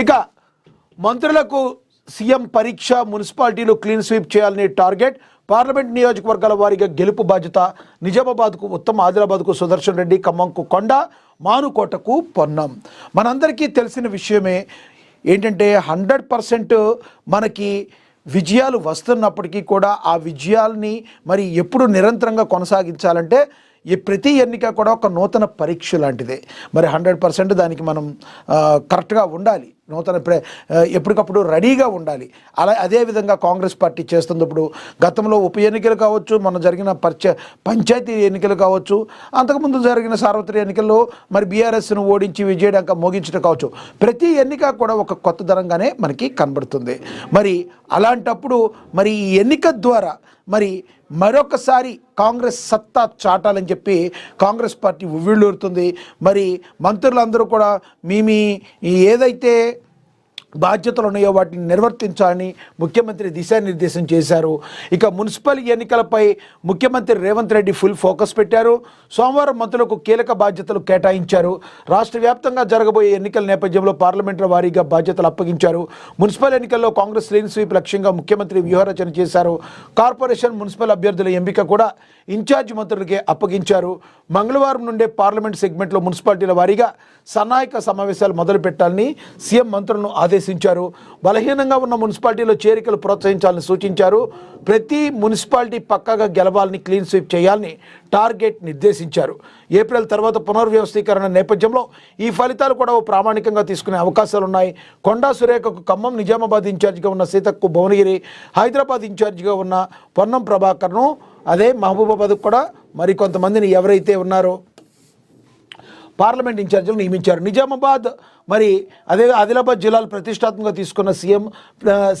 ఇక మంత్రులకు సీఎం పరీక్ష మున్సిపాలిటీలు క్లీన్ స్వీప్ చేయాలనే టార్గెట్ పార్లమెంట్ నియోజకవర్గాల వారీగా గెలుపు బాధ్యత నిజామాబాద్కు ఉత్తమ్ ఆదిలాబాద్కు సుదర్శన్ రెడ్డి ఖమ్మంకు కొండ మానుకోటకు పొన్నం మనందరికీ తెలిసిన విషయమే ఏంటంటే 100% మనకి విజయాలు వస్తున్నప్పటికీ కూడా ఆ విజయాల్ని మరి ఎప్పుడు నిరంతరంగా కొనసాగించాలంటే ఈ ప్రతి ఎన్నిక కూడా ఒక నూతన పరీక్ష లాంటిదే మరి 100% దానికి మనం కరెక్ట్గా ఉండాలి ఎప్పటికప్పుడు రెడీగా ఉండాలి అదేవిధంగా కాంగ్రెస్ పార్టీ చేస్తున్నప్పుడు గతంలో ఉప ఎన్నికలు కావచ్చు మొన్న జరిగిన పంచాయతీ ఎన్నికలు కావచ్చు అంతకుముందు జరిగిన సార్వత్రిక ఎన్నికల్లో మరి బీఆర్ఎస్ను ఓడించి విజయడంక మోగించడం కావచ్చు ప్రతి ఎన్నిక కూడా ఒక కొత్తదనంగానే మనకి కనబడుతుంది మరి అలాంటప్పుడు మరి ఈ ఎన్నిక ద్వారా మరి మరొకసారి కాంగ్రెస్ సత్తా చాటాలని చెప్పి కాంగ్రెస్ పార్టీ ఉవ్విళ్ళూరుతుంది మరి మంత్రులందరూ కూడా మీ ఏదైతే బాధ్యతలు ఉన్నాయో వాటిని నిర్వర్తించాలని ముఖ్యమంత్రి దిశానిర్దేశం చేశారు. ఇక మున్సిపల్ ఎన్నికలపై ముఖ్యమంత్రి రేవంత్ రెడ్డి ఫుల్ ఫోకస్ పెట్టారు. సోమవారం మంత్రులకు కీలక బాధ్యతలు కేటాయించారు. రాష్ట్ర వ్యాప్తంగా జరగబోయే ఎన్నికల నేపథ్యంలో పార్లమెంటరీ వారీగా బాధ్యతలు అప్పగించారు. మున్సిపల్ ఎన్నికల్లో కాంగ్రెస్ క్లీన్ స్వీప్ లక్ష్యంగా ముఖ్యమంత్రి వ్యూహరచన చేశారు. కార్పొరేషన్ మున్సిపల్ అభ్యర్థుల ఎంపిక కూడా ఇన్ఛార్జ్ మంత్రులకే అప్పగించారు. మంగళవారం నుండే పార్లమెంట్ సెగ్మెంట్లో మున్సిపాలిటీల వారీగా సన్నాహక సమావేశాలు మొదలు పెట్టాలని సీఎం మంత్రులను ఆదేశించారు. బలహీనంగా ఉన్న మున్సిపాలిటీలో చేరికలు ప్రోత్సహించాలని సూచించారు. ప్రతి మున్సిపాలిటీ పక్కాగా గెలవాలని క్లీన్ స్వీప్ చేయాలని టార్గెట్ నిర్దేశించారు. ఏప్రిల్ తర్వాత పునర్వ్యవస్థీకరణ నేపథ్యంలో ఈ ఫలితాలు కూడా ప్రామాణికంగా తీసుకునే అవకాశాలున్నాయి. కొండా సురేఖకు ఖమ్మం, నిజామాబాద్ ఇన్ఛార్జిగా ఉన్న సీతకు భువనగిరి, హైదరాబాద్ ఇన్ఛార్జిగా ఉన్న పొన్నం ప్రభాకర్ను అదే మహబూబాబాద్కు కూడా మరికొంతమందిని ఎవరైతే ఉన్నారో పార్లమెంట్ ఇన్ఛార్జీలు నియమించారు. నిజామాబాద్ మరి అదే ఆదిలాబాద్ జిల్లాలు ప్రతిష్టాత్మకంగా తీసుకున్న సీఎం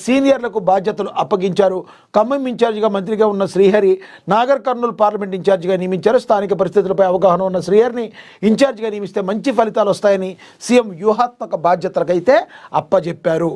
సీనియర్లకు బాధ్యతలు అప్పగించారు. ఖమ్మం ఇన్ఛార్జిగా మంత్రిగా ఉన్న శ్రీహరి నాగర్ కర్నూలు పార్లమెంట్ ఇన్ఛార్జిగా నియమించారు. స్థానిక పరిస్థితులపై అవగాహన ఉన్న శ్రీహరిని ఇన్ఛార్జిగా నియమిస్తే మంచి ఫలితాలు వస్తాయని సీఎం వ్యూహాత్మక బాధ్యతలకైతే అప్పజెప్పారు.